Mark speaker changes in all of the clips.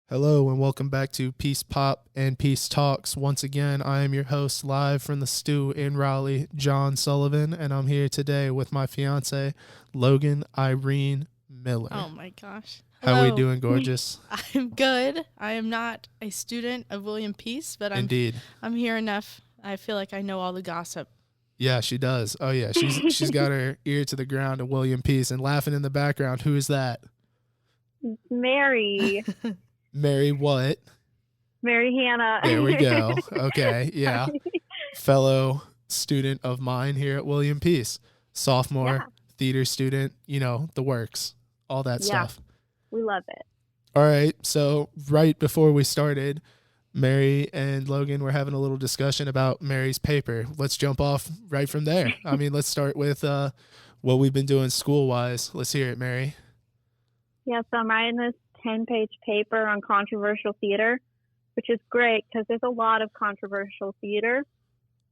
Speaker 1: Hello and welcome back to Peace Pop and Peace Talks. Once again, I am your host live from the stew in Raleigh, John Sullivan, and I'm here today with my fiance, Logan Irene Miller.
Speaker 2: Oh my gosh.
Speaker 1: How are we
Speaker 2: Hello.
Speaker 1: doing, gorgeous?
Speaker 2: I'm good. I am not a student of William Peace, but
Speaker 1: Indeed.
Speaker 2: I'm here enough. I feel like I know all the gossip.
Speaker 1: Yeah, she does. Oh yeah, she's got her ear to the ground at William Peace and laughing in the background. Who is that?
Speaker 3: Mary.
Speaker 1: Mary what?
Speaker 3: Mary Hannah.
Speaker 1: There we go. Okay, yeah. Fellow student of mine here at William Peace. Sophomore, theater student, the works, all that stuff.
Speaker 3: We love it.
Speaker 1: All right, so right before we started, Mary and Logan were having a little discussion about Mary's paper. Let's jump off right from there. I mean, let's start with what we've been doing school-wise. Let's hear it, Mary.
Speaker 3: Yeah, so I'm writing this 10-page paper on controversial theater, which is great because there's a lot of controversial theater,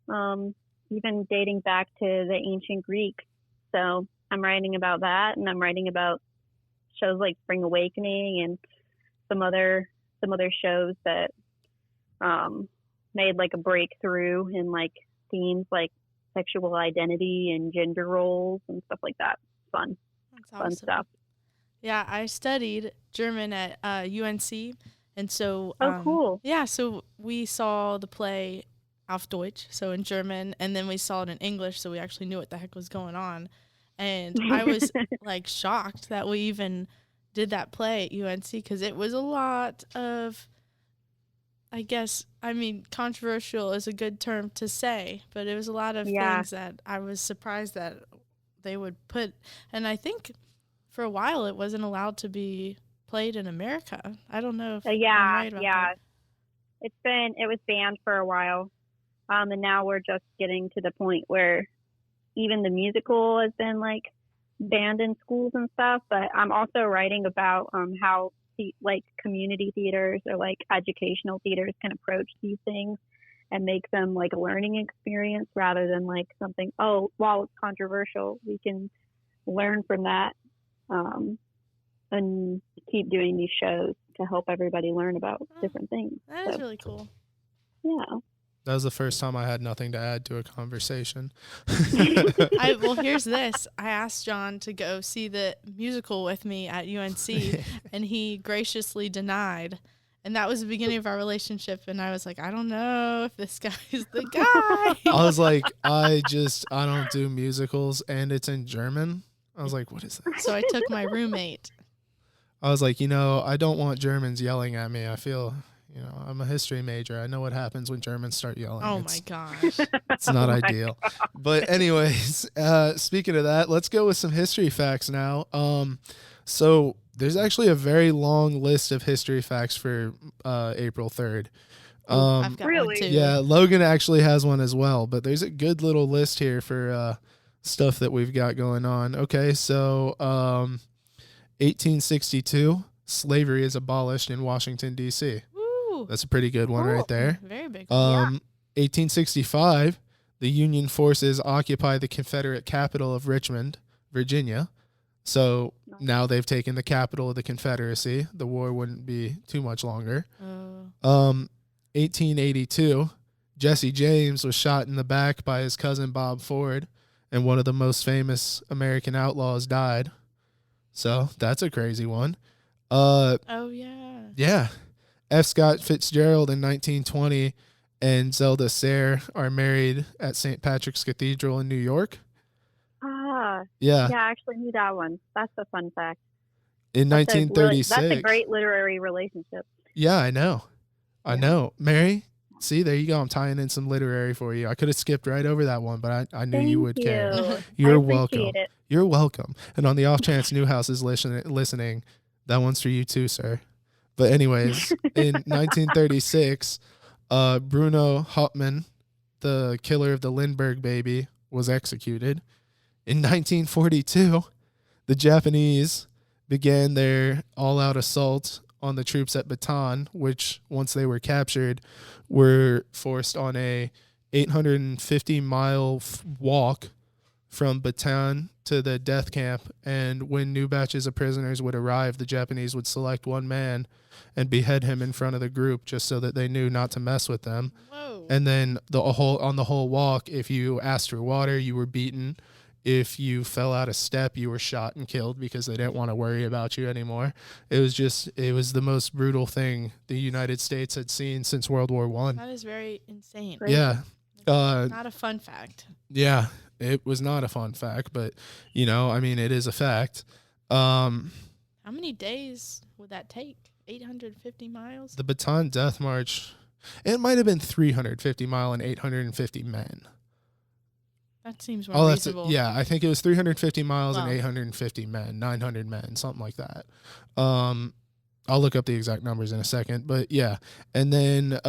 Speaker 3: even dating back to the ancient Greeks. So I'm writing about that, and I'm writing about shows like Spring Awakening and some other shows that made like a breakthrough in like themes like sexual identity and gender roles and stuff like that. Fun stuff.
Speaker 2: Yeah, I studied German at UNC, and so
Speaker 3: cool.
Speaker 2: Yeah, so we saw the play auf Deutsch, so in German, and then we saw it in English, so we actually knew what the heck was going on. And I was like shocked that we even did that play at UNC because it was a lot of, controversial is a good term to say, but it was a lot of things that I was surprised that they would put, and I think for a while it wasn't allowed to be played in America. I don't know if I'm right about that.
Speaker 3: It was banned for a while, and now we're just getting to the point where even the musical has been like banned in schools and stuff. But I'm also writing about how like community theaters or like educational theaters can approach these things and make them like a learning experience rather than like something, while it's controversial, we can learn from that and keep doing these shows to help everybody learn about different things.
Speaker 2: That is really cool.
Speaker 3: Yeah.
Speaker 1: That was the first time I had nothing to add to a conversation.
Speaker 2: Well, here's this. I asked John to go see the musical with me at UNC, and he graciously denied. And that was the beginning of our relationship, and I was like, I don't know if this guy is the guy.
Speaker 1: I was like, I don't do musicals, and it's in German. I was like, what is that?
Speaker 2: So I took my roommate.
Speaker 1: I was like, I don't want Germans yelling at me. I feel, I'm a history major. I know what happens when Germans start yelling.
Speaker 2: Oh, my gosh.
Speaker 1: It's not ideal. But anyways, speaking of that, let's go with some history facts now. So there's actually a very long list of history facts for April 3rd.
Speaker 2: I've got one too.
Speaker 1: Yeah, Logan actually has one as well, but there's a good little list here for stuff that we've got going on. Okay, so 1862, slavery is abolished in Washington, D.C.
Speaker 2: Woo.
Speaker 1: That's a pretty good one right there.
Speaker 2: Very big.
Speaker 1: 1865, the Union forces occupy the Confederate capital of Richmond, Virginia. So now they've taken the capital of the Confederacy. The war wouldn't be too much longer. 1882, Jesse James was shot in the back by his cousin Bob Ford, and one of the most famous American outlaws died. So that's a crazy one. Yeah. F. Scott Fitzgerald in 1920 and Zelda Sayre are married at St. Patrick's Cathedral in New York.
Speaker 3: Yeah, I actually knew that one. That's a fun fact.
Speaker 1: In 1936.
Speaker 3: That's a great literary relationship.
Speaker 1: Yeah, I know. Mary, see, there you go. I'm tying in some literary for you. I could have skipped right over that one, but I knew you would care. You're welcome. You're welcome. And on the off chance Newhouse is listening, that one's for you too, sir. But anyways, in 1936, Bruno Hauptmann, the killer of the Lindbergh baby, was executed. In 1942, the Japanese began their all-out assault on the troops at Bataan, which, once they were captured, were forced on a 850-mile walk from Bataan to the death camp, and when new batches of prisoners would arrive, the Japanese would select one man and behead him in front of the group just so that they knew not to mess with them.
Speaker 2: Whoa.
Speaker 1: And then on the whole walk, if you asked for water, you were beaten. If you fell out of step, you were shot and killed because they didn't want to worry about you anymore. It was the most brutal thing the United States had seen since World War I.
Speaker 2: That is very insane.
Speaker 1: Yeah.
Speaker 2: Not a fun fact.
Speaker 1: Yeah. It was not a fun fact, but, it is a fact.
Speaker 2: How many days would that take? 850 miles?
Speaker 1: The Bataan Death March, it might have been 350 mile and 850 men.
Speaker 2: That seems more reasonable.
Speaker 1: Yeah, I think it was 350 miles and 850 men, 900 men, something like that. I'll look up the exact numbers in a second, but yeah. And then...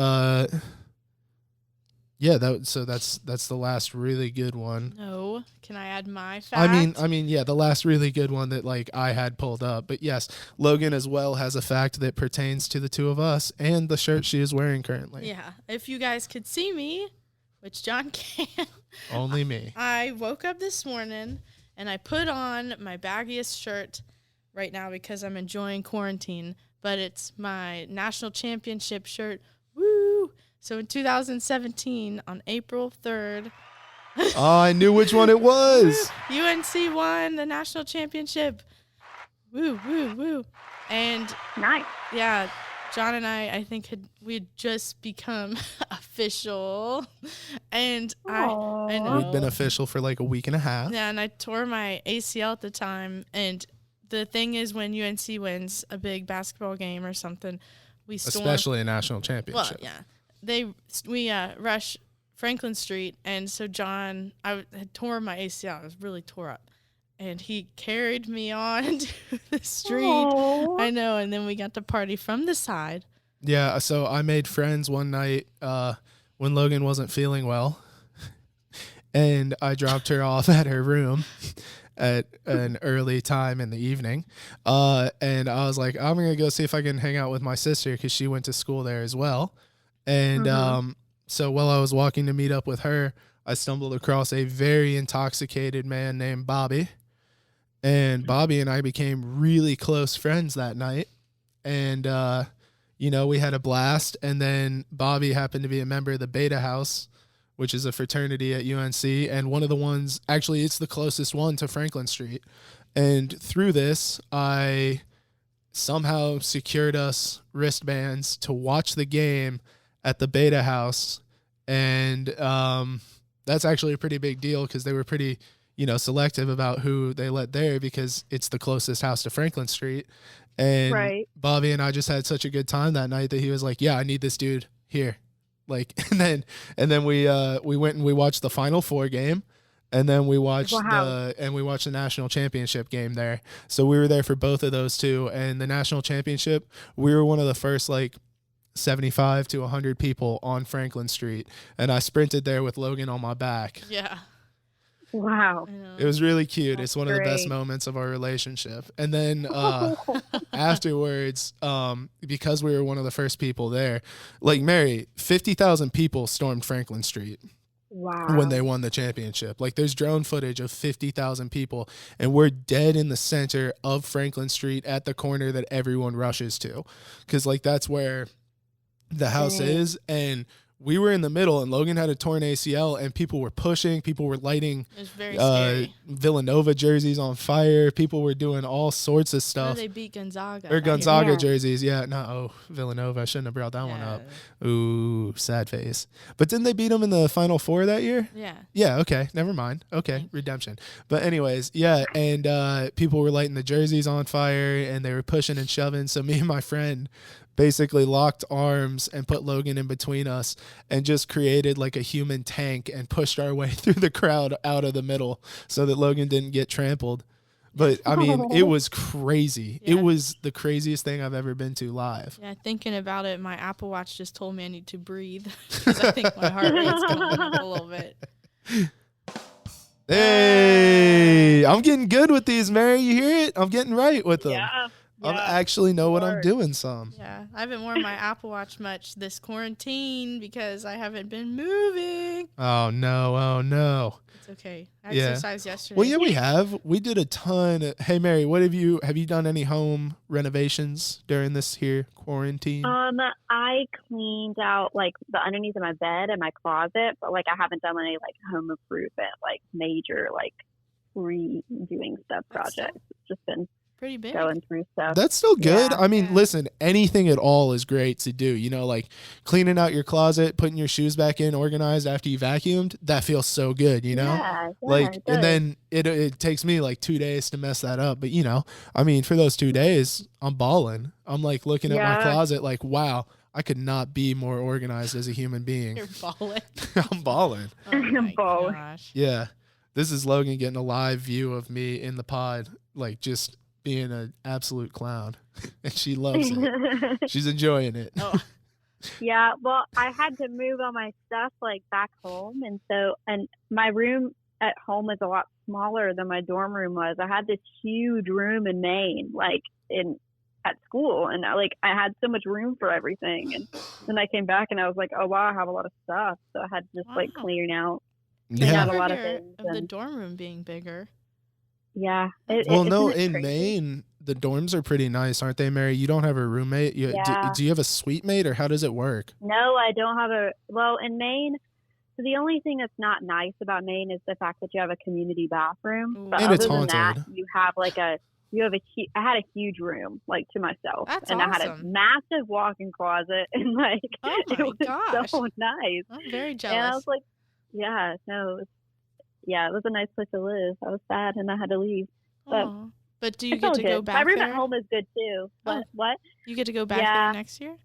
Speaker 1: so that's the last really good one.
Speaker 2: No, can I add my fact?
Speaker 1: I mean, yeah, the last really good one that I had pulled up. But yes, Logan as well has a fact that pertains to the two of us and the shirt she is wearing currently.
Speaker 2: Yeah, if you guys could see me, which John can.
Speaker 1: Only me.
Speaker 2: I woke up this morning and I put on my baggiest shirt right now because I'm enjoying quarantine, but it's my national championship shirt. Woo! So in 2017, on April 3rd...
Speaker 1: Oh, I knew which one it was!
Speaker 2: UNC won the national championship. Woo, woo, woo. And...
Speaker 3: Nice.
Speaker 2: Yeah, John and I think we had just become official. And I know.
Speaker 1: We'd been official for a week and a half.
Speaker 2: Yeah, and I tore my ACL at the time. And the thing is, when UNC wins a big basketball game or something, we storm... Especially
Speaker 1: a national championship.
Speaker 2: Well, yeah. We rush Franklin Street, and so John, I had tore my ACL. I was really tore up, and he carried me on to the street.
Speaker 3: Aww.
Speaker 2: I know, and then we got to party from the side.
Speaker 1: Yeah, so I made friends one night when Logan wasn't feeling well, and I dropped her off at her room at an early time in the evening, and I was like, I'm going to go see if I can hang out with my sister because she went to school there as well. And so while I was walking to meet up with her, I stumbled across a very intoxicated man named Bobby. And Bobby and I became really close friends that night. And, we had a blast. And then Bobby happened to be a member of the Beta House, which is a fraternity at UNC. And one of the ones, actually, it's the closest one to Franklin Street. And through this, I somehow secured us wristbands to watch the game at the Beta House, and that's actually a pretty big deal because they were pretty, selective about who they let there because it's the closest house to Franklin Street. And right. Bobby and I just had such a good time that night that he was like, "Yeah, I need this dude here." And then we went and we watched the Final Four game, and then we watched the national championship game there. So we were there for both of those two, and the national championship, we were one of the first 75 to 100 people on Franklin Street, and I sprinted there with Logan on my back.
Speaker 2: Yeah.
Speaker 3: Wow.
Speaker 1: It was really cute.
Speaker 3: That's
Speaker 1: it's one
Speaker 3: great.
Speaker 1: of the best moments of our relationship. And then afterwards, because we were one of the first people there, Mary, 50,000 people stormed Franklin Street.
Speaker 3: Wow.
Speaker 1: When they won the championship. There's drone footage of 50,000 people, and we're dead in the center of Franklin Street at the corner that everyone rushes to. Because, that's where the house is, and we were in the middle, and Logan had a torn ACL, and people were pushing, people were lighting Villanova jerseys on fire, people were doing all sorts of stuff.
Speaker 2: They beat Gonzaga.
Speaker 1: Or Gonzaga jerseys, Villanova, I shouldn't have brought that one up. Ooh, sad face. But didn't they beat them in the Final Four that year?
Speaker 2: Yeah.
Speaker 1: Yeah, okay, never mind. Okay, redemption. But anyways, yeah, and people were lighting the jerseys on fire, and they were pushing and shoving, so me and my friend basically locked arms and put Logan in between us and just created a human tank and pushed our way through the crowd out of the middle so that Logan didn't get trampled. But I mean, it was crazy. Yeah. It was the craziest thing I've ever been to live.
Speaker 2: Yeah, thinking about it, my Apple Watch just told me I need to breathe because I think my heart rate's going up a little bit.
Speaker 1: Hey, I'm getting good with these, Mary. You hear it? I'm getting right with them.
Speaker 3: Yeah.
Speaker 1: I actually know what I'm doing some.
Speaker 2: Yeah, I haven't worn my Apple Watch much this quarantine because I haven't been moving.
Speaker 1: Oh no.
Speaker 2: It's okay. I exercised yesterday.
Speaker 1: Well, yeah, we did a ton. Hey, Mary, have you done any home renovations during this here quarantine?
Speaker 3: I cleaned out like the underneath of my bed and my closet, but like I haven't done any like home improvement, like major like redoing stuff projects. It's just been
Speaker 2: pretty big
Speaker 3: going through stuff.
Speaker 1: That's still good. I mean, listen, anything at all is great to do. You know, like cleaning out your closet, putting your shoes back in organized after you vacuumed. That feels so good, you know? Like, and then it takes me like 2 days to mess that up. But, you know, I mean, for those 2 days, I'm balling. I'm like looking at my closet like, wow, I could not be more organized as a human being.
Speaker 2: You're balling.
Speaker 1: I'm balling.
Speaker 2: Oh my gosh.
Speaker 1: Yeah. This is Logan getting a live view of me in the pod, like just being an absolute clown. And she loves it. She's enjoying it.
Speaker 2: Oh.
Speaker 3: Yeah, well, I had to move all my stuff like back home, and my room at home is a lot smaller than my dorm room was. I had this huge room in Maine, like at school, and I had so much room for everything. And then I came back and I was like, oh wow, I have a lot of stuff, so I had to just like clean out a lot of things.
Speaker 2: Of the dorm room being bigger.
Speaker 3: Yeah.
Speaker 1: In Maine, the dorms are pretty nice, aren't they, Mary? You don't have a roommate? Do you have a suite mate, or how does it work?
Speaker 3: No, I don't have in Maine, so the only thing that's not nice about Maine is the fact that you have a community bathroom.
Speaker 2: Ooh.
Speaker 3: But
Speaker 1: and
Speaker 3: other
Speaker 1: it's
Speaker 3: than
Speaker 1: haunted.
Speaker 3: that, I had a huge room, like, to myself.
Speaker 2: That's
Speaker 3: and
Speaker 2: awesome.
Speaker 3: I had a massive walk-in closet, and like,
Speaker 2: oh my
Speaker 3: it was
Speaker 2: gosh.
Speaker 3: so nice.
Speaker 2: I'm very jealous.
Speaker 3: And I was like, it was a nice place to live. I was sad and I had to leave.
Speaker 2: But do you get to go back
Speaker 3: My room
Speaker 2: there?
Speaker 3: at home is good too. But what?
Speaker 2: You get to go back there next year?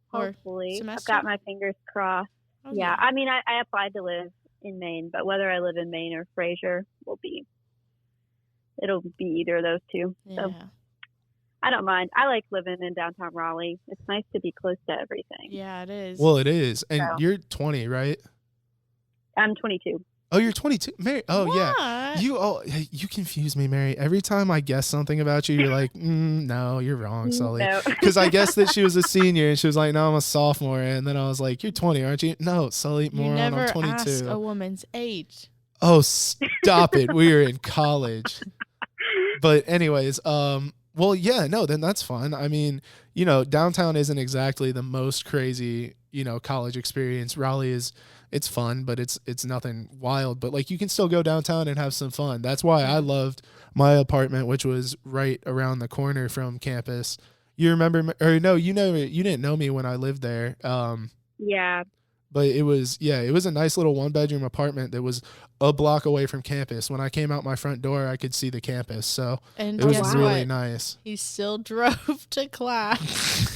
Speaker 3: Hopefully.
Speaker 2: Semester?
Speaker 3: I've got my fingers crossed.
Speaker 2: Oh,
Speaker 3: yeah. I mean, I applied to live in Maine, but whether I live in Maine or Fraser it'll be either of those two.
Speaker 2: Yeah.
Speaker 3: So I don't mind. I like living in downtown Raleigh. It's nice to be close to everything.
Speaker 2: Yeah, it is.
Speaker 1: Well, it is. And you're 20, right?
Speaker 3: I'm 22.
Speaker 1: Oh, you're 22, Mary. Oh,
Speaker 2: what?
Speaker 1: Yeah. You confuse me, Mary. Every time I guess something about you, you're like, no, you're wrong, Sully. Because I guessed that she was a senior, and she was like, no, I'm a sophomore. And then I was like, you're 20, aren't you? No, Sully, moron, I'm 22.
Speaker 2: You never ask a woman's age.
Speaker 1: Oh, stop it. We were in college. But anyways, well, yeah, no, then that's fun. I mean, you know, downtown isn't exactly the most crazy, you know, college experience. Raleigh it's fun, but it's nothing wild. But like, you can still go downtown and have some fun. That's why I loved my apartment, which was right around the corner from campus. You remember, or no, you didn't know me when I lived there.
Speaker 3: Yeah.
Speaker 1: But it was a nice little 1-bedroom apartment that was a block away from campus. When I came out my front door, I could see the campus. So it was really nice.
Speaker 2: He still drove to class.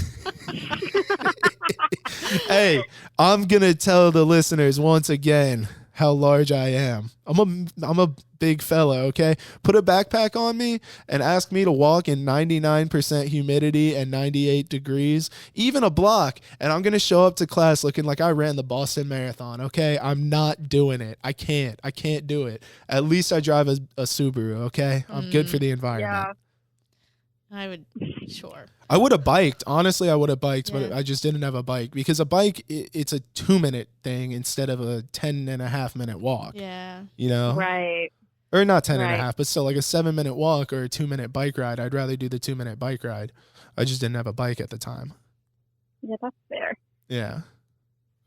Speaker 1: Hey, I'm going to tell the listeners once again how large I am. I'm a big fella, okay? Put a backpack on me and ask me to walk in 99% humidity and 98 degrees, even a block, and I'm going to show up to class looking like I ran the Boston Marathon, okay? I'm not doing it. I can't do it. At least I drive a Subaru, okay? I'm good for the environment.
Speaker 3: Yeah.
Speaker 2: I would, sure.
Speaker 1: I would have biked. Honestly, I would have biked, but I just didn't have a bike because a bike, it's a 2-minute thing instead of a 10.5-minute walk.
Speaker 2: Yeah.
Speaker 1: You know?
Speaker 3: Right.
Speaker 1: Or not 10.5, but still like a 7-minute walk or a 2-minute bike ride. I'd rather do the 2-minute bike ride. I just didn't have a bike at the time.
Speaker 3: Yeah, that's fair.
Speaker 1: Yeah.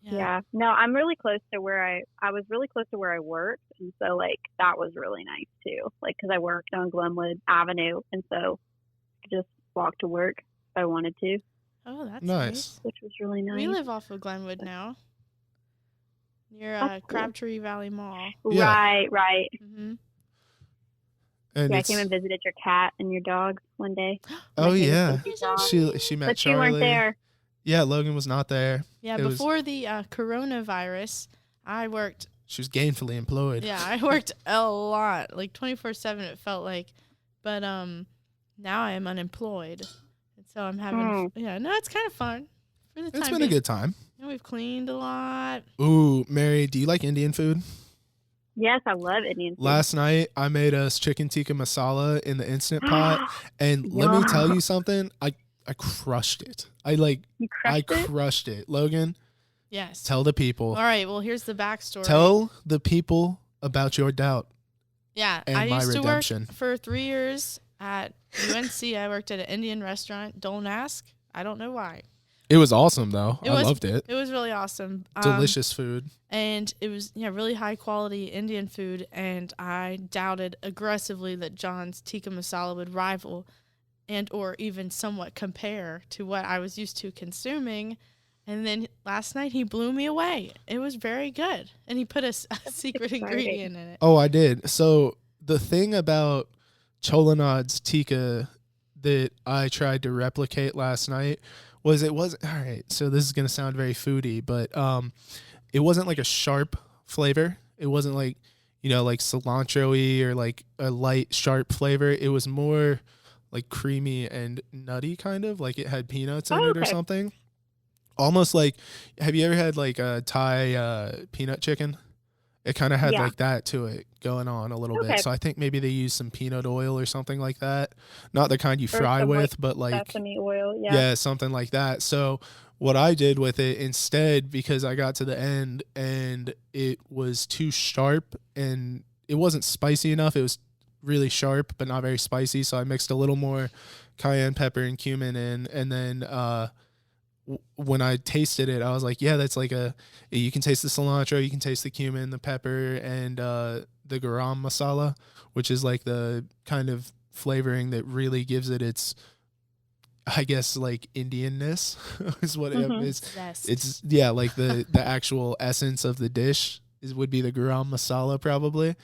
Speaker 3: Yeah. No, I'm really close to where I was really close to where I worked. And so like, that was really nice too. Like, cause I worked on Glenwood Avenue. And so I could just walk to work if I wanted to.
Speaker 2: Oh, that's
Speaker 1: nice.
Speaker 3: Which was really nice.
Speaker 2: We live off of Glenwood now. Near Crabtree Valley Mall.
Speaker 1: Yeah.
Speaker 3: Right.
Speaker 2: Mm-hmm.
Speaker 1: And
Speaker 3: I came and visited your cat and your dog one day.
Speaker 1: Oh yeah. She met
Speaker 3: but
Speaker 1: Charlie.
Speaker 3: you weren't there.
Speaker 1: Yeah, Logan was not there.
Speaker 2: Yeah, before the coronavirus, I worked.
Speaker 1: She was gainfully employed.
Speaker 2: Yeah, I worked a lot, like 24/7. It felt like, but now I am unemployed, and so I'm having. It's kind of fun. For the
Speaker 1: It's been a good time.
Speaker 2: And we've cleaned a lot.
Speaker 1: Ooh, Mary, do you like Indian food?
Speaker 3: Yes, I love Indian food.
Speaker 1: Last night, I made us chicken tikka masala in the Instant Pot, and let me tell you something. I crushed it.
Speaker 3: You
Speaker 1: crushed it. Logan,
Speaker 2: Yes.
Speaker 1: tell the people.
Speaker 2: All right. Well, here's the backstory.
Speaker 1: Tell the people about your doubt.
Speaker 2: Yeah,
Speaker 1: and
Speaker 2: I
Speaker 1: my
Speaker 2: used
Speaker 1: redemption.
Speaker 2: to work for 3 years at UNC. I worked at an Indian restaurant. Don't ask. I don't know why.
Speaker 1: It was awesome, though. I loved it.
Speaker 2: It was really awesome.
Speaker 1: Delicious food.
Speaker 2: And it was really high quality Indian food. And I doubted aggressively that John's tikka masala would rival and or even somewhat compare to what I was used to consuming. And then last night he blew me away. It was very good. And he put a secret ingredient in it.
Speaker 1: Oh, I did. So the thing about Cholanad's tikka that I tried to replicate last night was it wasn't, all right, so this is going to sound very foodie, but it wasn't like a sharp flavor. It wasn't like, like cilantro-y or like a light, sharp flavor. It was more like creamy and nutty kind of, like it had peanuts in it or something. Almost like, have you ever had like a Thai peanut chicken? It kind of had like that to it going on a little bit. So I think maybe they used some peanut oil or something like that. Not the kind you fry with, but like
Speaker 3: sesame oil.
Speaker 1: Yeah, something like that. So what I did with it instead, because I got to the end and it was too sharp and it wasn't spicy enough. It was really sharp, but not very spicy. So I mixed a little more cayenne pepper and cumin in, and then when I tasted it, I was like, yeah, that's like you can taste the cilantro, you can taste the cumin, the pepper, and the garam masala, which is like the kind of flavoring that really gives it its, I guess, like Indianness is what it is. It's like the actual essence of the dish would be the garam masala probably.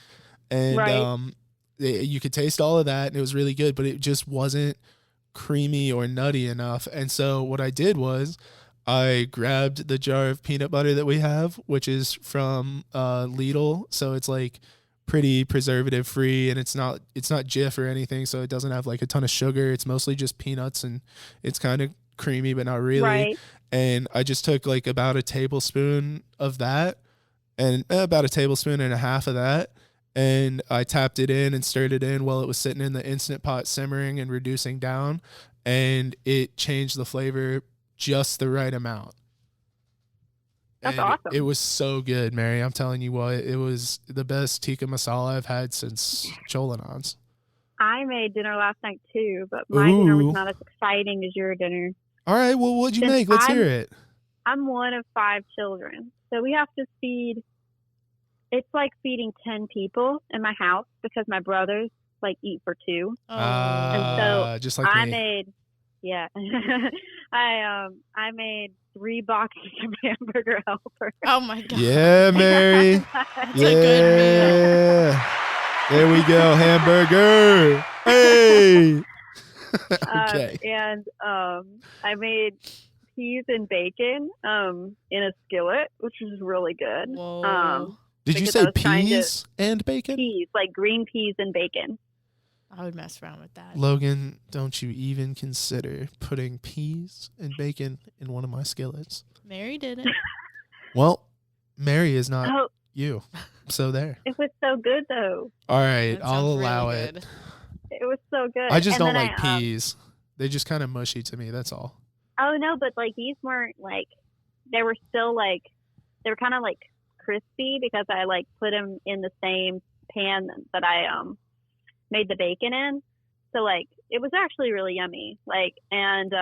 Speaker 1: And you could taste all of that and it was really good, but it just wasn't creamy or nutty enough. And so what I did was I grabbed the jar of peanut butter that we have, which is from Lidl, so it's like pretty preservative free, and it's not Jif or anything, so it doesn't have like a ton of sugar. It's mostly just peanuts, and it's kind of creamy but not really. And I just took like about a tablespoon of that and about a tablespoon and a half of that, and I tapped it in and stirred it in while it was sitting in the Instant Pot simmering and reducing down, and it changed the flavor just the right amount.
Speaker 3: That's awesome.
Speaker 1: It was so good, Mary. I'm telling you what, it was the best tikka masala I've had since Cholanad's.
Speaker 3: I made dinner last night too, but my dinner was not as exciting as your dinner.
Speaker 1: All right, well, what'd you make? Let's hear it.
Speaker 3: I'm one of 5 children, so we have to feed. It's like feeding 10 people in my house because my brothers like eat for 2. And so
Speaker 1: just like
Speaker 3: I
Speaker 1: me.
Speaker 3: made, I made 3 boxes of hamburger helper.
Speaker 2: Oh my God.
Speaker 1: Yeah, Mary.
Speaker 2: That's a good meal.
Speaker 1: There we go, hamburger. Hey. Okay.
Speaker 3: And I made peas and bacon in a skillet, which was really good.
Speaker 2: Whoa.
Speaker 1: Did you say peas and bacon?
Speaker 3: Peas, like green peas and bacon.
Speaker 2: I would mess around with that.
Speaker 1: Logan, don't you even consider putting peas and bacon in one of my skillets.
Speaker 2: Mary did it.
Speaker 1: Well, Mary is not you. So there.
Speaker 3: It was so good, though.
Speaker 1: All right, I'll allow it.
Speaker 3: It was so good.
Speaker 1: I just don't like peas. They just kind of mushy to me, that's all.
Speaker 3: Oh, no, but like these weren't like, they were still like, they were kind of like crispy because I like put them in the same pan that I made the bacon in. So like it was actually really yummy. Like, and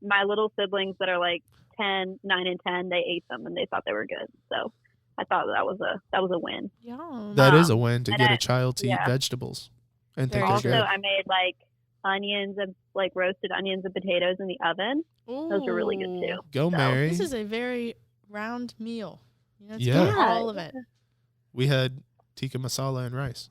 Speaker 3: my little siblings that are like 9 and 10, they ate them and they thought they were good. So I thought that was a win.
Speaker 2: Yum.
Speaker 1: That is a win to get a child to eat vegetables and think
Speaker 3: also,
Speaker 1: they're good.
Speaker 3: I made like onions and like roasted onions and potatoes in the oven.
Speaker 2: Ooh.
Speaker 3: Those are really good too.
Speaker 1: Go, Mary.
Speaker 2: This is a very round meal. It's
Speaker 1: Yeah.
Speaker 2: all of it.
Speaker 1: We had tikka masala and rice.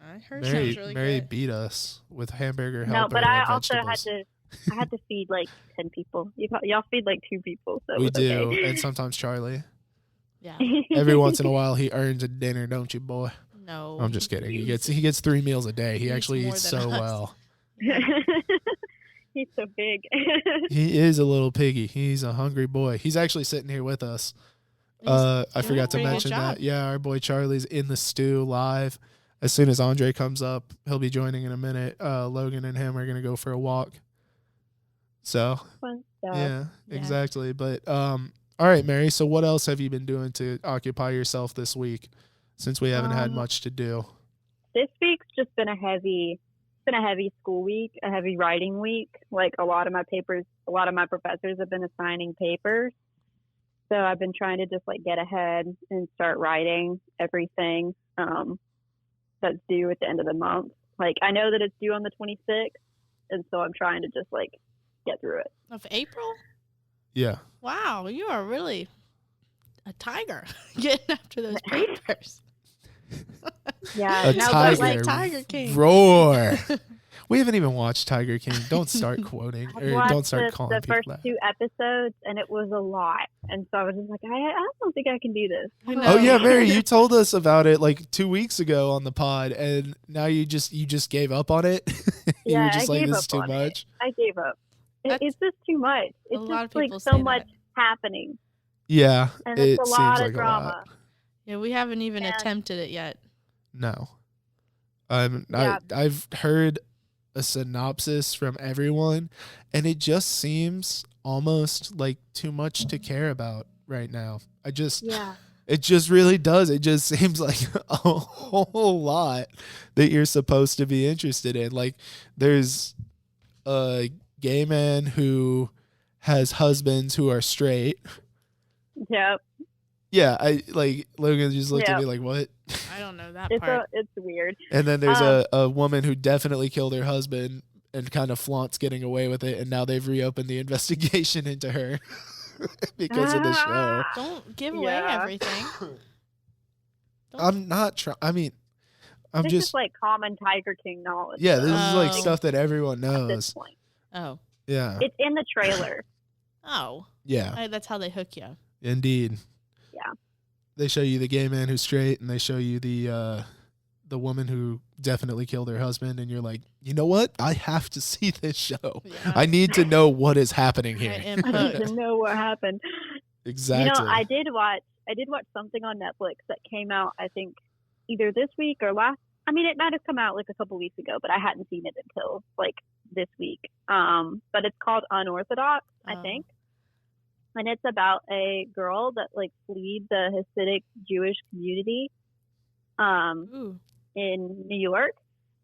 Speaker 2: I heard sounds really
Speaker 1: Mary
Speaker 2: good.
Speaker 1: beat us with hamburger helper.
Speaker 3: No, but I
Speaker 1: and
Speaker 3: also
Speaker 1: vegetables.
Speaker 3: I had to feed like 10 people. Y'all feed like 2 people, so it
Speaker 1: We
Speaker 3: was
Speaker 1: do,
Speaker 3: okay.
Speaker 1: and sometimes Charlie.
Speaker 2: Yeah.
Speaker 1: Every once in a while, he earns a dinner, don't you, boy?
Speaker 2: No.
Speaker 1: I'm just kidding. He gets 3 meals a day. He
Speaker 2: Eats
Speaker 1: actually
Speaker 2: more
Speaker 1: eats
Speaker 2: than
Speaker 1: so
Speaker 2: us.
Speaker 1: well.
Speaker 3: He's so big.
Speaker 1: He is a little piggy. He's a hungry boy. He's actually sitting here with us. I forgot to mention that. Yeah, our boy Charlie's in the stew live. As soon as Andre comes up, he'll be joining in a minute. Logan and him are gonna go for a walk. So
Speaker 3: Fun stuff.
Speaker 1: Yeah, exactly. But all right, Mary. So what else have you been doing to occupy yourself this week, since we haven't had much to do?
Speaker 3: This week's just been a heavy school week, a heavy writing week. Like a lot of my professors have been assigning papers. So I've been trying to just like get ahead and start writing everything that's due at the end of the month. Like I know that it's due on the 26th, and so I'm trying to just like get through it.
Speaker 2: Of April?
Speaker 1: Yeah.
Speaker 2: Wow, you are really a tiger getting after those papers.
Speaker 3: Yeah,
Speaker 2: Tiger King.
Speaker 1: Roar. We haven't even watched Tiger King. Don't start quoting or don't start calling
Speaker 3: the
Speaker 1: people
Speaker 3: first
Speaker 1: that.
Speaker 3: 2 episodes, and it was a lot. And so I was just like, I don't think I can do this.
Speaker 1: Oh yeah, Mary, you told us about it like 2 weeks ago on the pod, and now you just gave up on it. You were just like, this is too much.
Speaker 3: I gave up. It's just too much. It's just like so much happening.
Speaker 1: Yeah,
Speaker 3: and
Speaker 1: it
Speaker 3: it's a
Speaker 1: seems
Speaker 3: lot
Speaker 1: like
Speaker 3: of drama.
Speaker 1: a lot.
Speaker 2: Yeah, we haven't even attempted it yet.
Speaker 1: No. I've heard a synopsis from everyone, and it just seems almost like too much to care about right now. It just really does. It just seems like a whole lot that you're supposed to be interested in. Like there's a gay man who has husbands who are straight.
Speaker 3: Yep.
Speaker 1: Yeah, I like Logan just looked at me like, what?
Speaker 2: I don't know that part.
Speaker 3: It's weird.
Speaker 1: And then there's a woman who definitely killed her husband and kind of flaunts getting away with it, and now they've reopened the investigation into her because of the show.
Speaker 2: Don't give away everything.
Speaker 1: I'm not trying. I mean,
Speaker 3: this is like common Tiger King knowledge.
Speaker 1: Yeah, this is like stuff that everyone knows.
Speaker 3: At this point.
Speaker 2: Oh.
Speaker 1: Yeah.
Speaker 3: It's in the trailer.
Speaker 2: Oh.
Speaker 1: Yeah.
Speaker 2: That's how they hook you.
Speaker 1: Indeed.
Speaker 3: Yeah.
Speaker 1: They show you the gay man who's straight, and they show you the woman who definitely killed her husband, and you're like, you know what? I have to see this show. Yeah. I need to know what is happening here.
Speaker 3: I need to know what happened.
Speaker 1: Exactly.
Speaker 3: You know, I did watch something on Netflix that came out, I think, either this week or last. I mean, it might have come out like a couple weeks ago, but I hadn't seen it until like this week. But it's called Unorthodox, I think. And it's about a girl that like fled the Hasidic Jewish community in New York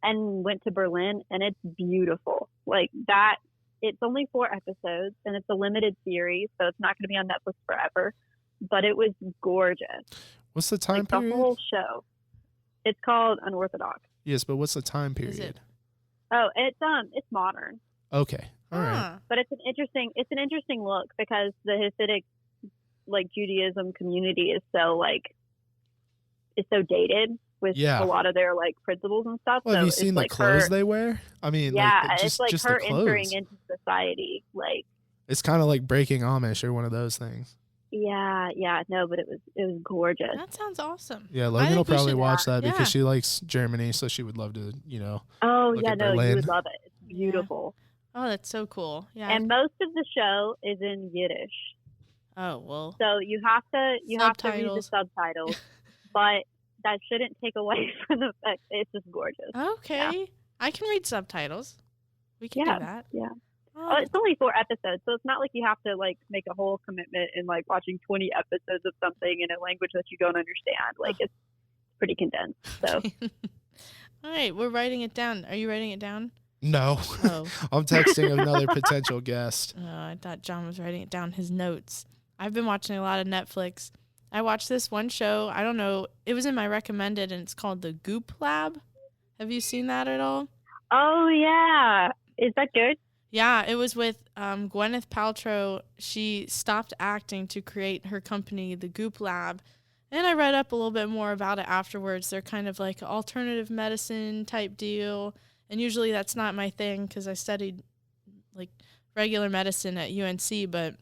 Speaker 3: and went to Berlin, and it's beautiful. Like that, it's only 4 episodes, and it's a limited series, so it's not going to be on Netflix forever. But it was gorgeous.
Speaker 1: What's the time period?
Speaker 3: The whole show. It's called Unorthodox.
Speaker 1: Yes, but what's the time period?
Speaker 3: Oh, it's modern.
Speaker 1: Okay. All right.
Speaker 3: But it's an interesting look because the Hasidic like Judaism community is so dated with a lot of their like principles and stuff.
Speaker 1: Well,
Speaker 3: so
Speaker 1: have you seen the clothes they wear? I mean,
Speaker 3: it's like
Speaker 1: just
Speaker 3: her
Speaker 1: the clothes.
Speaker 3: entering into society. Like
Speaker 1: it's kind of like Breaking Amish or one of those things.
Speaker 3: Yeah, no, but it was gorgeous.
Speaker 2: That sounds awesome.
Speaker 1: Yeah, Logan will probably watch that because she likes Germany, so she would love to,
Speaker 3: Oh
Speaker 1: look
Speaker 3: yeah,
Speaker 1: at
Speaker 3: no,
Speaker 1: Berlin.
Speaker 3: you would love it. It's beautiful.
Speaker 2: Yeah. Oh, that's so cool. Yeah.
Speaker 3: And most of the show is in Yiddish.
Speaker 2: Oh well.
Speaker 3: So you have to read the subtitles, but that shouldn't take away from the fact it's just gorgeous.
Speaker 2: Okay, I can read subtitles. We can do that.
Speaker 3: Yeah. Oh, it's only 4 episodes, so it's not like you have to like make a whole commitment in like watching 20 episodes of something in a language that you don't understand. Like it's pretty condensed. So.
Speaker 2: All right, we're writing it down. Are you writing it down?
Speaker 1: No.
Speaker 2: Oh.
Speaker 1: I'm texting another potential guest.
Speaker 2: Oh, I thought John was writing it down, his notes. I've been watching a lot of Netflix. I watched this one show. I don't know. It was in my recommended, and it's called The Goop Lab. Have you seen that at all?
Speaker 3: Oh, yeah. Is that good?
Speaker 2: Yeah, it was with Gwyneth Paltrow. She stopped acting to create her company, The Goop Lab. And I read up a little bit more about it afterwards. They're kind of like an alternative medicine type deal. And usually that's not my thing because I studied like regular medicine at UNC. But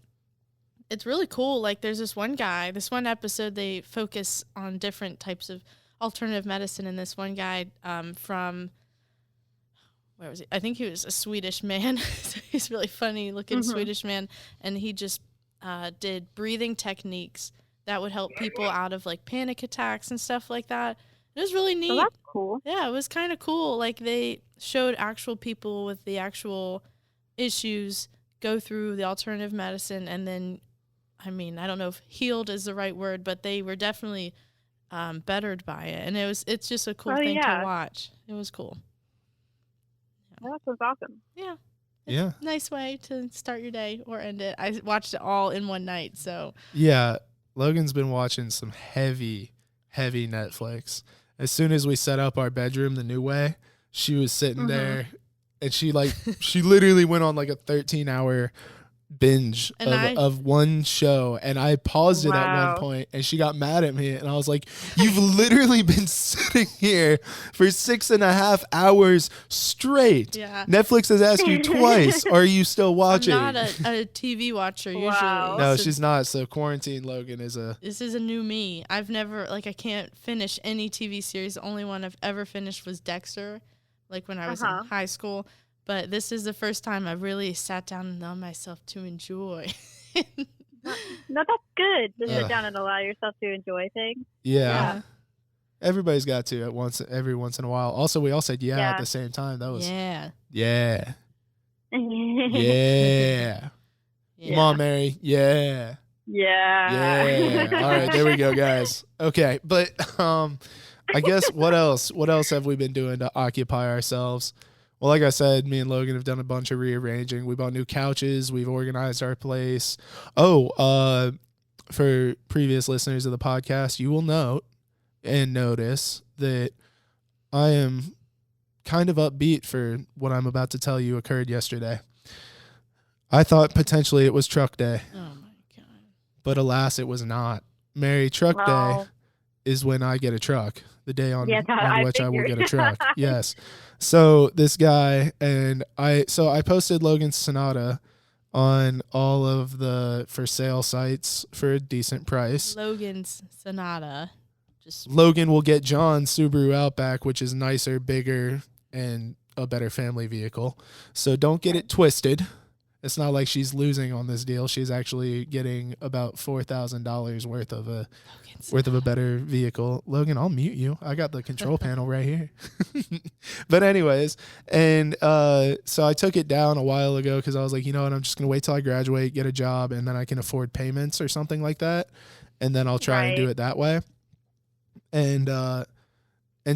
Speaker 2: it's really cool. Like there's this one episode, they focus on different types of alternative medicine. And this one guy from... where was he? I think he was a Swedish man. He's really funny looking Swedish man. And he just did breathing techniques that would help people out of like panic attacks and stuff like that. It was really neat.
Speaker 3: Oh, that's cool.
Speaker 2: Yeah, it was kind of cool. Like they showed actual people with the actual issues go through the alternative medicine, and then, I mean, I don't know if healed is the right word, but they were definitely bettered by it, and it's just a cool thing to watch. It was cool.
Speaker 3: Yeah. That was awesome.
Speaker 2: Yeah.
Speaker 1: Yeah.
Speaker 2: Nice way to start your day or end it. I watched it all in one night, so.
Speaker 1: Yeah, Logan's been watching some heavy Netflix. As soon as we set up our bedroom the new way, she was sitting there, and she literally went on like a 13-hour binge of one show, and I paused it at one point, and she got mad at me, and I was like, you've literally been sitting here for 6.5 hours straight.
Speaker 2: Yeah.
Speaker 1: Netflix has asked you twice, are you still watching?
Speaker 2: I'm not a TV watcher usually.
Speaker 1: No, she's not. So Quarantine Logan this
Speaker 2: is a new me. I've never, I can't finish any TV series. The only one I've ever finished was Dexter, like when I was in high school. But this is the first time I've really sat down and allowed myself to enjoy.
Speaker 3: No, that's good to sit down and allow yourself to enjoy things.
Speaker 1: Yeah. Everybody's got to every once in a while. Also, we all said at the same time. That was yeah. Come on, Mary. Yeah. All right, there we go, guys. Okay, but I guess what else have we been doing to occupy ourselves? Well, like I said, me and Logan have done a bunch of rearranging. We bought new couches. We've organized our place. Oh, for previous listeners of the podcast, you will note and notice that I am kind of upbeat for what I'm about to tell you occurred yesterday. I thought potentially it was truck day.
Speaker 2: Oh, my God.
Speaker 1: But alas, it was not. Mary, truck day is when I get a truck. The day on which I will get a truck. Yes. So this guy and I posted Logan's Sonata on all of the for sale sites for a decent price.
Speaker 2: Logan's Sonata.
Speaker 1: Logan will get John's Subaru Outback, which is nicer, bigger, and a better family vehicle. So don't get it twisted. It's not like she's losing on this deal. She's actually getting about $4,000 worth of a better vehicle. Logan, I'll mute you. I got the control panel right here. But anyways, and so I took it down a while ago because I was like, you know what, I'm just going to wait till I graduate, get a job, and then I can afford payments or something like that. And then I'll try and do it that way. And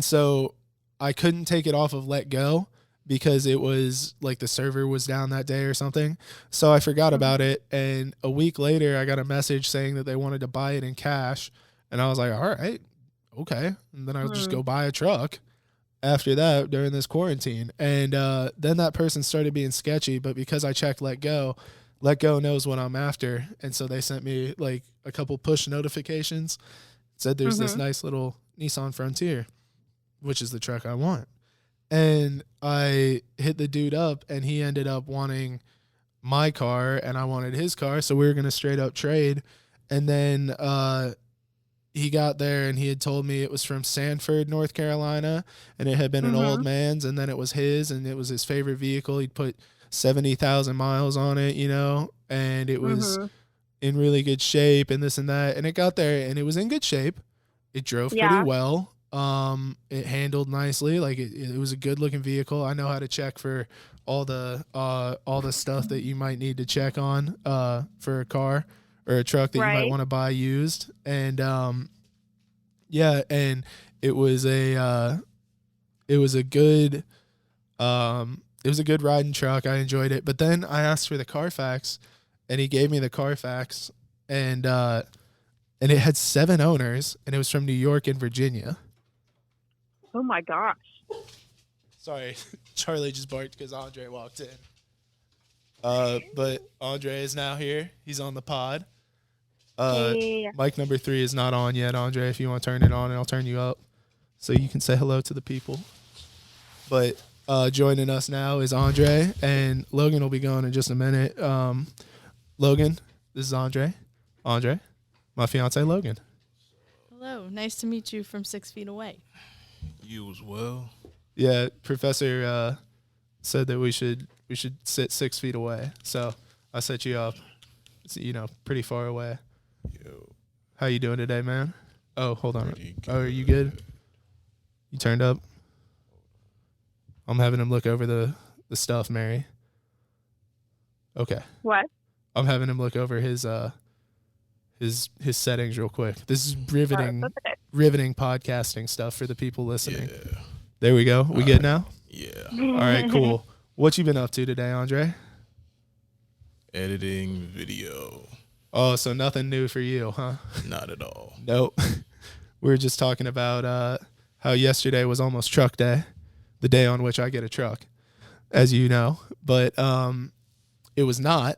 Speaker 1: so I couldn't take it off of Let Go, because it was like the server was down that day or something. So I forgot about it. And a week later, I got a message saying that they wanted to buy it in cash. And I was like, all right, okay. And then I'll just go buy a truck after that during this quarantine. And then that person started being sketchy. But because I checked Let Go knows what I'm after. And so they sent me like a couple push notifications. It said there's this nice little Nissan Frontier, which is the truck I want. And I hit the dude up, and he ended up wanting my car, and I wanted his car, so we were going to straight up trade. And then he got there, and he had told me it was from Sanford, North Carolina, and it had been an old man's, and then it was his, and it was his favorite vehicle. He'd put 70,000 miles on it, and it was in really good shape and this and that. And it got there, and it was in good shape. It drove pretty well. It handled nicely. Like it was a good looking vehicle. I know how to check for all the stuff that you might need to check on for a car or a truck that you might want to buy used. And and it was a good riding truck. I enjoyed it. But then I asked for the Carfax, and he gave me the Carfax, and it had 7 owners, and it was from New York and Virginia.
Speaker 3: Oh my gosh.
Speaker 1: Sorry, Charlie just barked because Andre walked in. But Andre is now here. He's on the pod. Mic number 3 is not on yet, Andre. If you want to turn it on, and I'll turn you up so you can say hello to the people. But joining us now is Andre, and Logan will be going in just a minute. Logan, this is Andre. Andre, my fiance Logan.
Speaker 2: Hello, nice to meet you from 6 feet away.
Speaker 4: You as well.
Speaker 1: Yeah, Professor said that we should sit 6 feet away. So I set you up, pretty far away.
Speaker 4: Yo.
Speaker 1: How you doing today, man? Oh, hold on. Oh, are you good? You turned up? I'm having him look over the stuff, Mary. Okay.
Speaker 3: What?
Speaker 1: I'm having him look over his settings real quick. This is riveting podcasting stuff for the people listening.
Speaker 4: Yeah.
Speaker 1: There we go. We good now?
Speaker 4: Yeah.
Speaker 1: All right, cool. What you been up to today, Andre?
Speaker 4: Editing video.
Speaker 1: Oh, so nothing new for you, huh?
Speaker 4: Not at all.
Speaker 1: Nope. We were just talking about how yesterday was almost truck day, the day on which I get a truck, as you know. But it was not,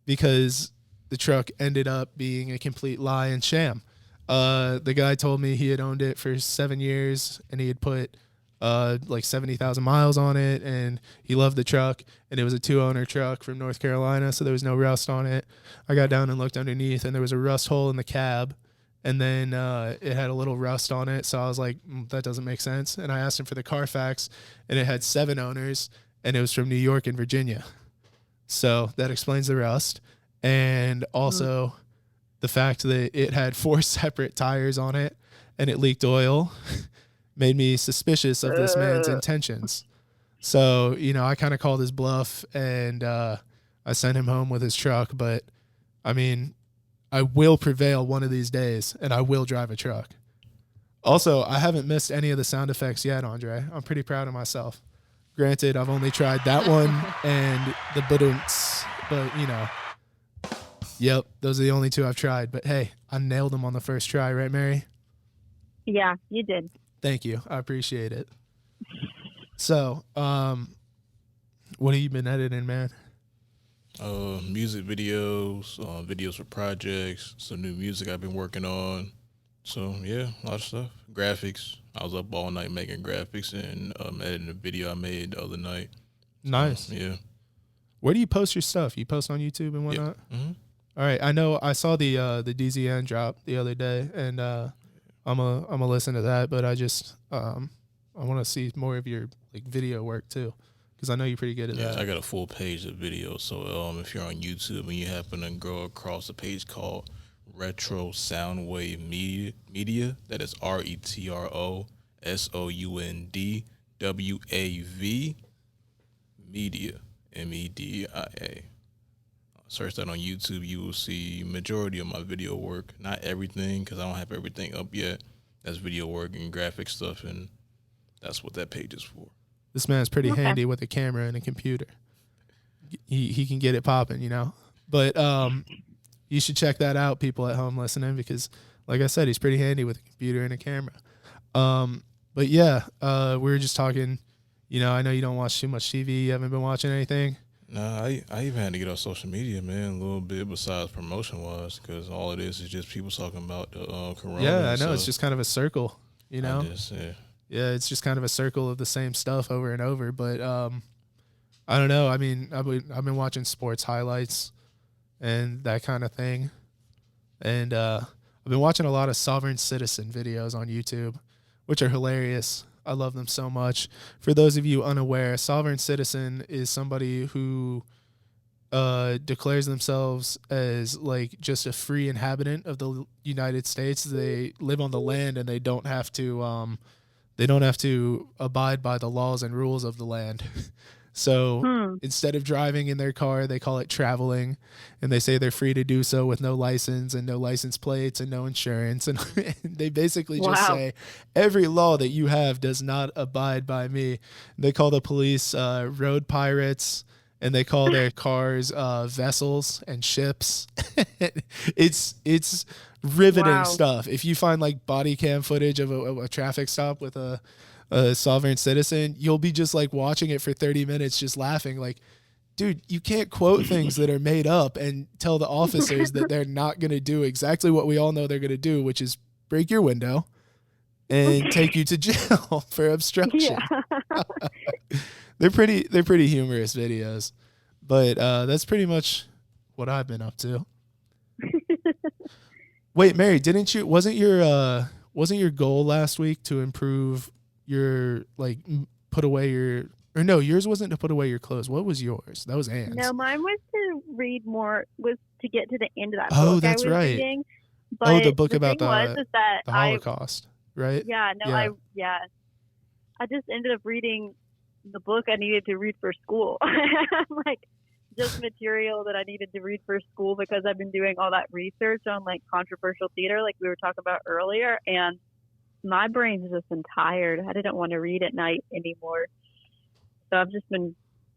Speaker 1: because the truck ended up being a complete lie and sham. The guy told me he had owned it for 7 years and he had put like 70,000 miles on it, and he loved the truck, and it was a 2-owner truck from North Carolina, so there was no rust on it. I got down and looked underneath, and there was a rust hole in the cab, and then it had a little rust on it, so I was like, that doesn't make sense. And I asked him for the Carfax, and it had 7 owners, and it was from New York and Virginia. So that explains the rust. And also the fact that it had 4 separate tires on it and it leaked oil made me suspicious of this man's intentions. So, I kind of called his bluff, and I sent him home with his truck. But, I mean, I will prevail one of these days, and I will drive a truck. Also, I haven't missed any of the sound effects yet, Andre. I'm pretty proud of myself. Granted, I've only tried that one and the badunts, but, yep, those are the only 2 I've tried. But, hey, I nailed them on the first try, right, Mary?
Speaker 3: Yeah, you did.
Speaker 1: Thank you. I appreciate it. So, what have you been editing, man?
Speaker 4: Music videos, videos for projects, some new music I've been working on. So, yeah, a lot of stuff. Graphics. I was up all night making graphics and editing a video I made the other night.
Speaker 1: Nice.
Speaker 4: Yeah.
Speaker 1: Where do you post your stuff? You post on YouTube and whatnot?
Speaker 4: Yeah. Mm-hmm.
Speaker 1: All right. I know I saw the DZN drop the other day, and I'm a listen to that, but I just I want to see more of your video work too, because I know you're pretty good at that.
Speaker 4: I got a full page of videos. So if you're on YouTube and you happen to go across a page called Retro Soundwave Media, that is RetroSoundWav Media, MEDIA. Search that on YouTube. You will see majority of my video work. Not everything, because I don't have everything up yet. That's video work and graphic stuff, and that's what that page is for.
Speaker 1: This man's pretty handy with a camera and a computer. He can get it popping, But you should check that out, people at home listening, because, like I said, he's pretty handy with a computer and a camera. But yeah, we were just talking. I know you don't watch too much TV. You haven't been watching anything.
Speaker 4: Nah, I even had to get off social media, man, a little bit besides promotion-wise, because all it is just people talking about the corona.
Speaker 1: Yeah, I know. It's just kind of a circle,
Speaker 4: Yeah,
Speaker 1: it's just kind of a circle of the same stuff over and over. But I don't know. I mean, I've been watching sports highlights and that kind of thing. And I've been watching a lot of sovereign citizen videos on YouTube, which are hilarious. I love them so much. For those of you unaware, a sovereign citizen is somebody who declares themselves as just a free inhabitant of the United States. They live on the land, and they don't have to abide by the laws and rules of the land. So instead of driving in their car, they call it traveling, and they say they're free to do so with no license and no license plates and no insurance. And they basically just say every law that you have does not abide by me. They call the police road pirates, and they call their cars vessels and ships. It's riveting stuff. If you find body cam footage of a traffic stop with a sovereign citizen, you'll be just watching it for 30 minutes just laughing. Dude, you can't quote things that are made up and tell the officers that they're not going to do exactly what we all know they're going to do, which is break your window and take you to jail for obstruction. Yeah. They're pretty humorous videos, but that's pretty much what I've been up to. Wait, Mary, wasn't your goal last week to improve your put away your, or no, yours wasn't to put away your clothes. What was yours? That was Anne's.
Speaker 3: No, mine was to read more, was to get to the end of that
Speaker 1: book
Speaker 3: that's
Speaker 1: I was
Speaker 3: reading. But
Speaker 1: the book
Speaker 3: the
Speaker 1: about
Speaker 3: thing is that
Speaker 1: the Holocaust, right?
Speaker 3: Yeah, no,
Speaker 1: Yeah.
Speaker 3: I just ended up reading the book I needed to read for school. Like, just material that I needed to read for school because I've been doing all that research on like controversial theater, like we were talking about earlier, and my brain's just been tired. I didn't want to read at night anymore. So I've just been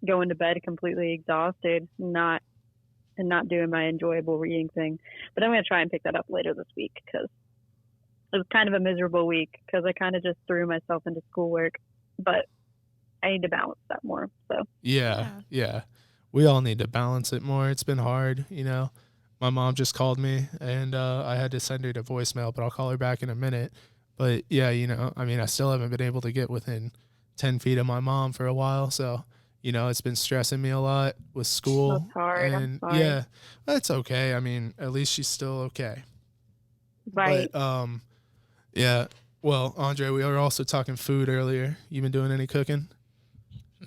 Speaker 3: going to bed completely exhausted, not doing my enjoyable reading thing. But I'm going to try and pick that up later this week because it was kind of a miserable week because I kind of just threw myself into schoolwork. But I need to balance that more. So
Speaker 1: yeah. We all need to balance it more. It's been hard, you know. My mom just called me, and I had to send her to voicemail, but I'll call her back in a minute. But yeah, you know, I mean, I still haven't been able to get within 10 feet of my mom for a while. So, you know, it's been stressing me a lot with school.
Speaker 3: That's hard.
Speaker 1: And
Speaker 3: I'm sorry.
Speaker 1: yeah, that's okay. I mean, at least she's still okay.
Speaker 3: Right.
Speaker 1: But, yeah. Well, Andre, we were also talking food earlier. You been doing any cooking?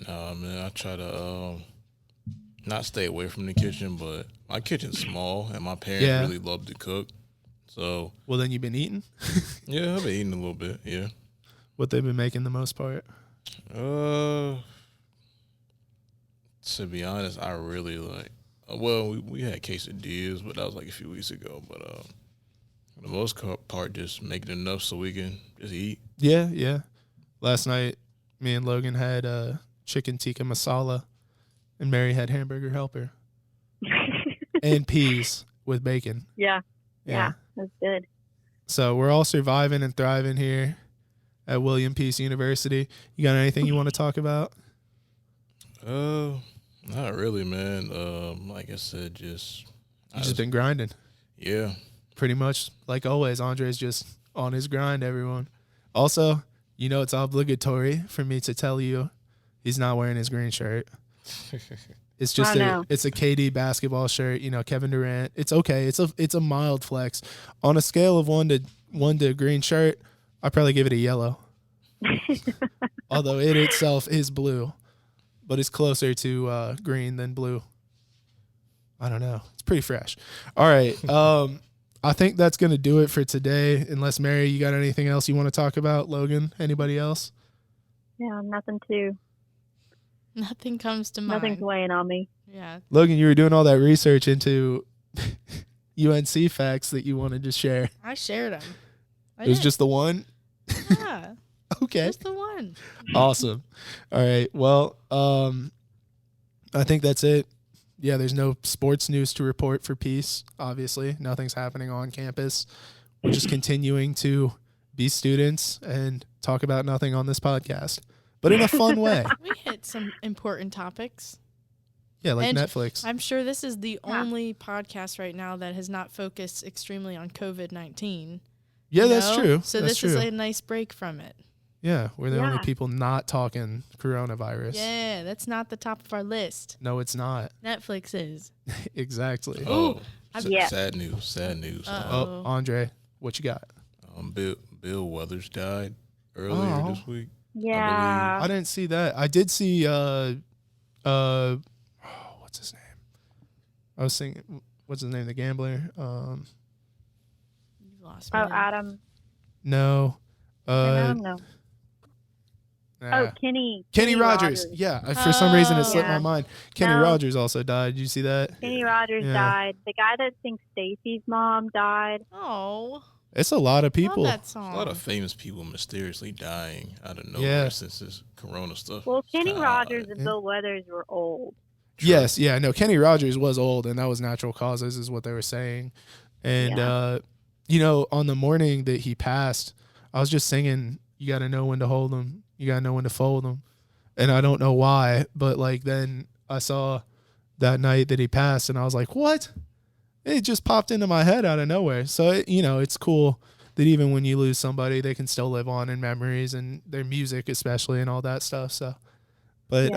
Speaker 4: No, man, I try to not stay away from the kitchen, but my kitchen's small, and my parents really love to cook. So,
Speaker 1: well, then you've been eating?
Speaker 4: Yeah, I've been eating a little bit, yeah.
Speaker 1: What they've been making the most part?
Speaker 4: To be honest, I really like, well, we had quesadillas, but that was like a few weeks ago. But for the most part, just making enough so we can just eat.
Speaker 1: Yeah. Last night, me and Logan had chicken tikka masala, and Mary had hamburger helper and peas with bacon.
Speaker 3: Yeah, that's good.
Speaker 1: So we're all surviving and thriving here at William Peace University. You got anything you want to talk about?
Speaker 4: Not really, man. Like I said, just
Speaker 1: been grinding.
Speaker 4: Yeah,
Speaker 1: pretty much like always. Andre's just on his grind. Everyone. Also, you know, it's obligatory for me to tell you he's not wearing his green shirt. It's just it's a KD basketball shirt. You know, Kevin Durant. It's okay. It's a mild flex. On a scale of 1 to green shirt, I probably give it a yellow. Although it itself is blue, but it's closer to green than blue. I don't know. It's pretty fresh. All right. I think that's going to do it for today. Unless, Mary, you got anything else you want to talk about? Logan, anybody else?
Speaker 3: Yeah, nothing
Speaker 2: comes to mind.
Speaker 3: Nothing's weighing on me.
Speaker 2: Yeah.
Speaker 1: Logan, you were doing all that research into UNC facts that you wanted to share.
Speaker 2: I shared them.
Speaker 1: It was just the one?
Speaker 2: Yeah.
Speaker 1: Okay.
Speaker 2: Just the one.
Speaker 1: Awesome. All right. Well, I think that's it. Yeah, there's no sports news to report for Peace, obviously. Nothing's happening on campus. We're just continuing to be students and talk about nothing on this podcast, but in a fun way.
Speaker 2: We hit some important topics.
Speaker 1: Yeah, like
Speaker 2: and
Speaker 1: Netflix.
Speaker 2: I'm sure this is the only podcast right now that has not focused extremely on COVID-19.
Speaker 1: Yeah, that's true.
Speaker 2: So
Speaker 1: that's
Speaker 2: this
Speaker 1: true.
Speaker 2: is a nice break from it.
Speaker 1: Yeah, we're the only people not talking coronavirus.
Speaker 2: Yeah, that's not the top of our list.
Speaker 1: No, it's not.
Speaker 2: Netflix is.
Speaker 1: Exactly.
Speaker 4: Oh, sad news.
Speaker 1: Andre, what you got?
Speaker 4: Bill Weathers died earlier this week.
Speaker 3: Yeah.
Speaker 1: I didn't see that. I did see what's his name? I was thinking, what's his name? The gambler.
Speaker 2: You lost me.
Speaker 3: Oh, Adam.
Speaker 1: No.
Speaker 3: No.
Speaker 1: Nah.
Speaker 3: Kenny
Speaker 1: Rogers. Yeah, for some reason it slipped my
Speaker 3: Yeah.
Speaker 1: mind. Kenny Rogers also died. Did you see that?
Speaker 3: Kenny Rogers died. The guy that sings Stacy's mom died.
Speaker 2: Oh.
Speaker 1: It's a lot of people.
Speaker 2: Love that song.
Speaker 4: A lot of famous people mysteriously dying out of nowhere since this corona stuff.
Speaker 3: Well, Kenny Rogers and Bill Weathers were old.
Speaker 1: True. Yes, yeah, no, Kenny Rogers was old, and that was natural causes, is what they were saying. And, you know, on the morning that he passed, I was just singing, you got to know when to hold them. You got to know when to fold them. And I don't know why, but, like, then I saw that night that he passed, and I was like, what? It just popped into my head out of nowhere. So, you know, it's cool that even when you lose somebody, they can still live on in memories and their music especially and all that stuff. So, but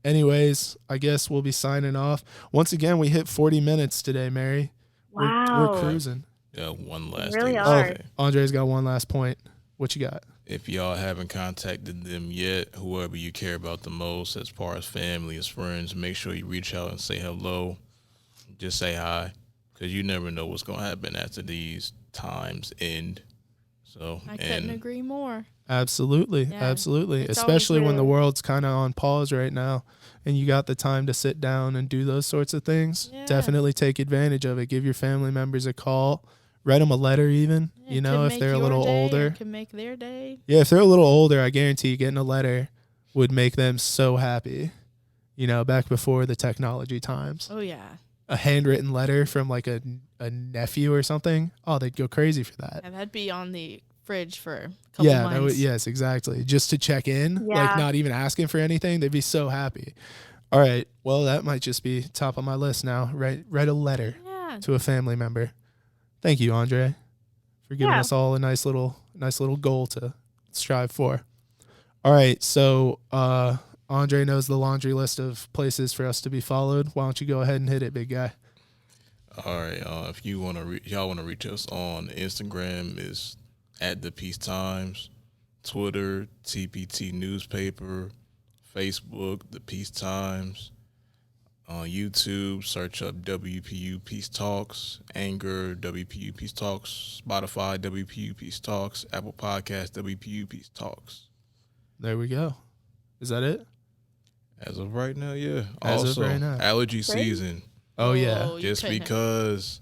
Speaker 1: anyways, I guess we'll be signing off. Once again, we hit 40 minutes today, Mary.
Speaker 3: Wow.
Speaker 1: We're cruising.
Speaker 4: Yeah, one last
Speaker 3: really
Speaker 4: thing.
Speaker 3: are.
Speaker 1: Andre's got one last point. What you got?
Speaker 4: If y'all haven't contacted them yet, whoever you care about the most, as far as family, as friends, make sure you reach out and say hello. Just say hi, because you never know what's gonna happen after these times end. So
Speaker 2: I couldn't agree more.
Speaker 1: Absolutely, absolutely. Especially when the world's kind of on pause right now, and you got the time to sit down and do those sorts of things. Yeah. Definitely take advantage of it. Give your family members a call. Write them a letter, even. You know, if they're a little older,
Speaker 2: it can make their day.
Speaker 1: Yeah, if they're a little older, I guarantee getting a letter would make them so happy. You know, back before the technology times.
Speaker 2: Oh yeah.
Speaker 1: A handwritten letter from like a nephew or something. Oh, they'd go crazy for that.
Speaker 2: And that'd be on the fridge for a couple months.
Speaker 1: Yes, exactly. Just to check in, like not even asking for anything. They'd be so happy. All right. Well, that might just be top of my list now. Write a letter to a family member. Thank you, Andre, for giving us all a nice little goal to strive for. All right. So, Andre knows the laundry list of places for us to be followed. Why don't you go ahead and hit it, big guy?
Speaker 4: All right. If you want to, y'all want to reach us on Instagram is @ThePeaceTimes, Twitter TPT Newspaper, Facebook The Peace Times, on YouTube search up WPU Peace Talks, Anchor WPU Peace Talks, Spotify WPU Peace Talks, Apple Podcasts WPU Peace Talks.
Speaker 1: There we go. Is that it?
Speaker 4: As of right now, yeah.
Speaker 1: As
Speaker 4: also,
Speaker 1: of right now.
Speaker 4: allergy season.
Speaker 1: Oh yeah.
Speaker 4: Just because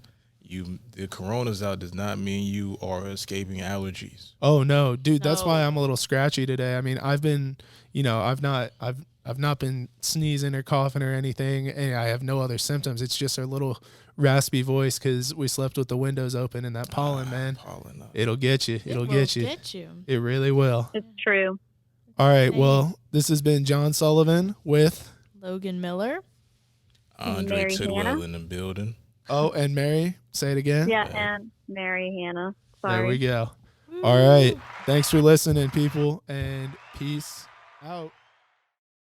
Speaker 4: the corona's out does not mean you are escaping allergies.
Speaker 1: Oh no, dude, that's why I'm a little scratchy today. I mean, I've been, I've not been sneezing or coughing or anything, and I have no other symptoms. It's just a little raspy voice because we slept with the windows open and that pollen, man.
Speaker 4: Pollen.
Speaker 1: It'll get you. It'll get you. It really will.
Speaker 3: It's true.
Speaker 1: All right. Well, this has been John Sullivan with
Speaker 2: Logan Miller,
Speaker 4: Andre Tidwell in the building.
Speaker 1: Oh, and Mary. Say it again.
Speaker 3: Yeah, and Mary Hannah. Sorry.
Speaker 1: There we go. All right. Thanks for listening, people, and peace out.